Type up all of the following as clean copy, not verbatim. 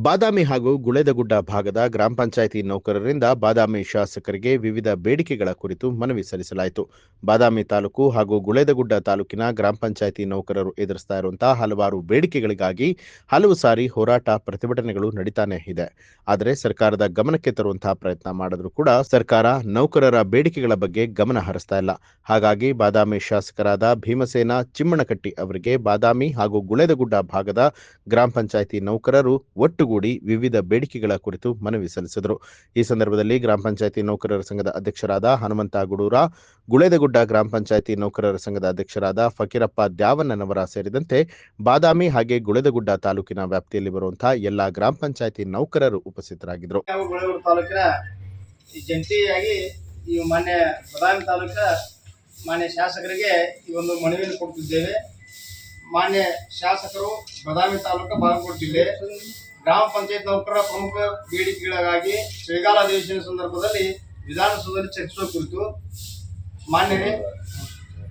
ಬಾದಾಮಿ ಹಾಗೂ ಗುಳೇದಗುಡ್ಡ ಭಾಗದ ಗ್ರಾಮ ಪಂಚಾಯಿತಿ ನೌಕರರಿಂದ ಬಾದಾಮಿ ಶಾಸಕರಿಗೆ ವಿವಿಧ ಬೇಡಿಕೆಗಳ ಕುರಿತು ಮನವಿ ಸಲ್ಲಿಸಲಾಯಿತು. ಬಾದಾಮಿ ತಾಲೂಕು ಹಾಗೂ ಗುಳೇದಗುಡ್ಡ ತಾಲೂಕಿನ ಗ್ರಾಮ ಪಂಚಾಯಿತಿ ನೌಕರರು ಎದುರಿಸ್ತಾ ಇರುವಂತಹ ಹಲವಾರು ಬೇಡಿಕೆಗಳಿಗಾಗಿ ಹಲವು ಸಾರಿ ಹೋರಾಟ ಪ್ರತಿಭಟನೆಗಳು ನಡೀತಾನೆ ಇದೆ. ಆದರೆ ಸರ್ಕಾರದ ಗಮನಕ್ಕೆ ತರುವಂತಹ ಪ್ರಯತ್ನ ಮಾಡಿದ್ರೂ ಕೂಡ ಸರ್ಕಾರ ನೌಕರರ ಬೇಡಿಕೆಗಳ ಬಗ್ಗೆ ಗಮನ ಹರಿಸ್ತಾ ಇಲ್ಲ. ಹಾಗಾಗಿ ಬಾದಾಮಿ ಶಾಸಕರಾದ ಭೀಮಸೇನ ಚಿಮ್ಮಣಕಟ್ಟಿ ಅವರಿಗೆ ಬಾದಾಮಿ ಹಾಗೂ ಗುಳೇದಗುಡ್ಡ ಭಾಗದ ಗ್ರಾಮ ಪಂಚಾಯಿತಿ ನೌಕರರು ಒಟ್ಟುಗೂಡಿ ವಿವಿಧ ಬೇಡಿಕೆಗಳ ಕುರಿತು ಮನವಿ ಸಲ್ಲಿಸಿದರು. ಈ ಸಂದರ್ಭದಲ್ಲಿ ಗ್ರಾಮ ಪಂಚಾಯಿತಿ ನೌಕರರ ಸಂಘದ ಅಧ್ಯಕ್ಷರಾದ ಹನುಮಂತ ಗುಡೂರ, ಗುಳೇದಗುಡ್ಡ ಗ್ರಾಮ ಪಂಚಾಯಿತಿ ನೌಕರರ ಸಂಘದ ಅಧ್ಯಕ್ಷರಾದ ಫಕೀರಪ್ಪ ದ್ಯಾವಣ್ಣನವರ ಸೇರಿದಂತೆ ಬಾದಾಮಿ ಹಾಗೆ ಗುಳೇದಗುಡ್ಡ ತಾಲೂಕಿನ ವ್ಯಾಪ್ತಿಯಲ್ಲಿ ಬರುವಂತಹ ಎಲ್ಲಾ ಗ್ರಾಮ ಪಂಚಾಯಿತಿ ನೌಕರರು ಉಪಸ್ಥಿತರಾಗಿದ್ದರು. ಜಂಟಿಯಾಗಿ ಈ ಬಾದಾಮಿ ತಾಲೂಕಿನ ಮಾನ್ಯ ಶಾಸಕರಿಗೆ ಈ ಒಂದು ಮನವಿಯನ್ನು ಕೊಡ್ತಿದ್ದೇವೆ. ಮಾನ್ಯ ಶಾಸಕರು ಬಾದಾಮಿ ತಾಲೂಕು ಬಾಗಲಕೋಟೆ ಜಿಲ್ಲೆ ಗ್ರಾಮ ಪಂಚಾಯತ್ ನೌಕರರ ಪ್ರಮುಖ ಬೇಡಿಕೆಗಳಿಗಾಗಿ ಚಳಿಗಾಲ ಅಧಿವೇಶನ ಸಂದರ್ಭದಲ್ಲಿ ವಿಧಾನಸೌಧದಲ್ಲಿ ಚರ್ಚಿಸುವ ಕುರಿತು ಮಾನ್ಯರೇ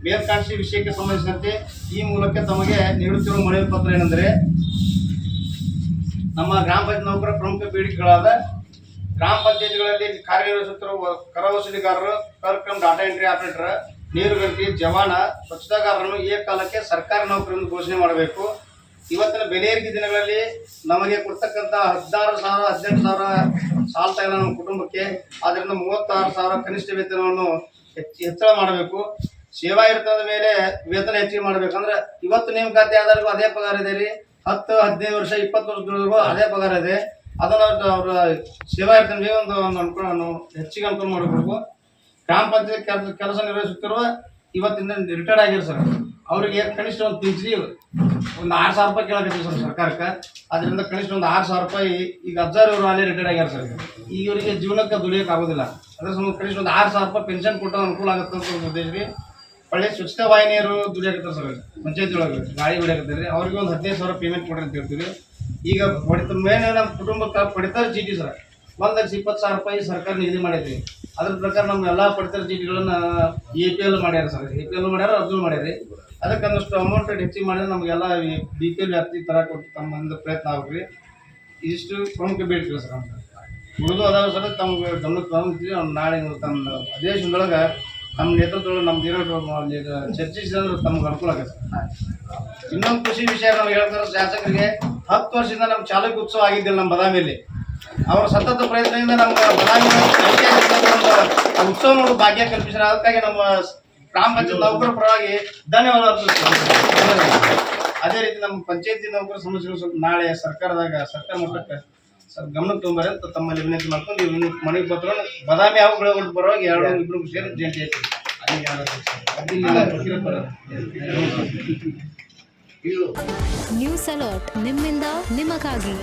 ಮೇಲ್ಕಾಣಿಸಿ ವಿಷಯಕ್ಕೆ ಸಂಬಂಧಿಸಿದಂತೆ ಈ ಮೂಲಕ ತಮಗೆ ನೀಡುತ್ತಿರುವ ಮನವಿ ಪತ್ರ ಏನೆಂದರೆ, ನಮ್ಮ ಗ್ರಾಮ ಪಂಚಾಯತ್ ನೌಕರರ ಪ್ರಮುಖ ಬೇಡಿಕೆಗಳಾದ ಗ್ರಾಮ ಪಂಚಾಯತ್ಗಳಲ್ಲಿ ಕಾರ್ಯನಿರ್ವಹಿಸುತ್ತಿರುವ ಕರ ವಸೂಲಿಗಾರರು, ಕಾರ್ಯಕ್ರಮ ಡಾಟಾ ಎಂಟ್ರಿ ಆಪರೇಟರ್, ನೀರುಗಂಟಿ, ಜವಾನ, ಸ್ವಚ್ಛತಾಗಾರರನ್ನು ಏಕಕಾಲಕ್ಕೆ ಸರ್ಕಾರಿ ನೌಕರನ್ನು ಘೋಷಣೆ ಮಾಡಬೇಕು. ಇವತ್ತಿನ ಬೆಲೆ ಏರಿಕೆ ದಿನಗಳಲ್ಲಿ ನಮಗೆ ಕೊಡ್ತಕ್ಕಂಥ 16,000 18,000 ಸಾಲ್ತಾ ಇಲ್ಲ ನಮ್ಮ ಕುಟುಂಬಕ್ಕೆ. ಆದ್ದರಿಂದ 36,000 ಕನಿಷ್ಠ ವೇತನವನ್ನು ಹೆಚ್ಚಳ ಮಾಡಬೇಕು. ಸೇವಾ ಇರ್ತದ ಮೇಲೆ ವೇತನ ಹೆಚ್ಚಿಗೆ ಮಾಡಬೇಕಂದ್ರೆ ಇವತ್ತು ನೇಮಕಾತಿ ಆಧಾರಿಗೂ ಅದೇ ಪಗಾರ ಇದೆ ರೀ. 10, 15 ವರ್ಷ 20 ವರ್ಷದವರೆಗೂ ಅದೇ ಪಗಾರ ಇದೆ. ಅದನ್ನು ಅವರ ಸೇವಾ ಇರ್ತದೆ ಒಂದು ಅನುಕೂಲ ಹೆಚ್ಚಿಗೆ ಅನುಕೂಲ ಮಾಡಬೇಕು. ಗ್ರಾಮ ಪಂಚಾಯತ್ ಕೆಲಸ ನಿರ್ವಹಿಸುತ್ತಿರುವ ಇವತ್ತಿಂದ ರಿಟೈರ್ಡ್ ಆಗಿರೋ ಸರ್, ಅವರಿಗೆ ಕನಿಷ್ಠ ಒಂದು ಪಿಂಚಣಿ ಒಂದು 6,000 ರೂಪಾಯಿ ಕೇಳಕತ್ತೀವಿ ಸರ್ ಸರ್ಕಾರಕ್ಕೆ. ಅದರಿಂದ ಕನಿಷ್ಠ ಒಂದು 6,000 ರೂಪಾಯಿ. ಈಗ ಅಜ್ಜಾರ್ ಇವರು ಅಲ್ಲೇ ರಿಟೈರ್ಡ್ ಆಗ್ಯಾರ ಸರ್. ಈಗ ಇವರಿಗೆ ಜೀವನಕ್ಕೆ ದುಡಿಯೋಕೆ ಆಗೋದಿಲ್ಲ. ಅದ್ರ ಸಂಬಂಧ ಕನಿಷ್ಠ ಒಂದು 6,000 ರೂಪಾಯಿ ಪೆನ್ಷನ್ ಕೊಟ್ಟರೆ ಅನುಕೂಲ ಆಗುತ್ತೆ ಅಂತ ಉದ್ದೇಶಕ್ಕೆ ಒಳ್ಳೆ ಸ್ವಚ್ಛತಾ ವಾಹಿನಿಯರು ದುಡಿಯಾಕತ್ತಾರೆ ಸರ್ ಪಂಚಾಯತಿ ಒಳಗೆ ಗಾಳಿ ಹೊಡಿಯಾಕತ್ತಾರೆ. ಅವ್ರಿಗೆ ಒಂದು 15,000 ಪೇಮೆಂಟ್ ಕೊಡ್ರಿ ಅಂತ ಹೇಳ್ತೀವಿ. ಈಗ ಮೇನ್ ನಮ್ಮ ಕುಟುಂಬಕ್ಕೆ ಪಡಿತರ ಚೀಟಿ ಸರ್ 1,20,000 ರೂಪಾಯಿ ಸರ್ಕಾರ ನಿಗದಿ ಮಾಡೈತಿ. ಅದ್ರ ಪ್ರಕಾರ ನಮ್ಮ ಎಲ್ಲ ಪಡಿತರ ಚೀಟಿಗಳನ್ನು APL ಮಾಡ್ಯಾರ ಸರ್. APL ಮಾಡ್ಯಾರ, ಅರ್ಜು ಮಾಡ್ಯಾರಿ. ಅದಕ್ಕೆ ಒಂದಷ್ಟು ಅಮೌಂಟ್ ಹೆಚ್ಚಿಗೆ ಮಾಡಿದ್ರೆ ನಮಗೆಲ್ಲ BPL ವ್ಯಾಪ್ತಿ ಥರ ಕೊಟ್ಟು ತಮ್ಮಂದ ಪ್ರಯತ್ನ ಆಗ್ರಿ. ಇದಿಷ್ಟು ಪ್ರಮುಖ ಬೇಡಿಕೆ ಸರ್. ಉಳಿದು ಅದಾವ ಸರ್ ತಮ್ಗೆ ಗಮನಕ್ಕೆ ತಗೊಂಡಿದ್ವಿ. ನಾಳೆ ತಮ್ಮ ಅಧಿವೇಶನದೊಳಗೆ ನಮ್ಮ ನೇತೃತ್ವದೊಳಗೆ ನಮ್ಮ ಚರ್ಚಿಸಿದ್ರೆ ತಮ್ಗೆ ಅನುಕೂಲ ಆಗುತ್ತೆ ಸರ್. ಇನ್ನೊಂದು ಖುಷಿ ವಿಷಯ ನಾವು ಹೇಳ್ತಾರೆ, ಶಾಸಕರಿಗೆ 10 ವರ್ಷದಿಂದ ನಮ್ಮ ಚಾಲಕ ಉತ್ಸವ ಆಗಿದ್ದಿಲ್ಲ ನಮ್ಮ ಬಾದಾಮಿಯಲ್ಲಿ. ಅವರ ಸತತ ಪ್ರಯತ್ನದಿಂದ ನಮ್ಮ ಬಾದಾಮಿ ಉತ್ಸವ ನೋಡು ಭಾಗ್ಯ ಕಲ್ಪಿಸಿದ. ಅದಕ್ಕಾಗಿ ನಮ್ಮ ಗ್ರಾಮ ಪಂಚಾಯತ್ ನೌಕರ ಪರವಾಗಿ ಧನ್ಯವಾದ ಅರ್ಪಿಸ್ತೀವಿ. ಅದೇ ರೀತಿ ನಮ್ಮ ಪಂಚಾಯತಿ ನೌಕರ ಸಮಸ್ಯೆಗಳು ಸ್ವಲ್ಪ ನಾಳೆ ಸರ್ಕಾರ ಮಟ್ಟಕ್ಕೆ ಸ್ವಲ್ಪ ಗಮನಕ್ಕೆ ತೊಗೊಂಬಾರೆ ಅಂತ ತಮ್ಮಲ್ಲಿ ವಿನಂತಿ ಮಾಡ್ಕೊಂಡು ಈ ಮನೆಗೆ ಪತ್ರ ಬಾದಾಮಿ ಹಾಗೂ ಗುಳೇದಗುಡ್ಡ ಪರವಾಗಿ ಇಬ್ಬರು ಸೇರಿ ಜಂಟಿ ಐತಿ. ನ್ಯೂಸ್ ಅಲರ್ಟ್ ನಿಮ್ಮಿಂದ ನಿಮಗಾಗಿ.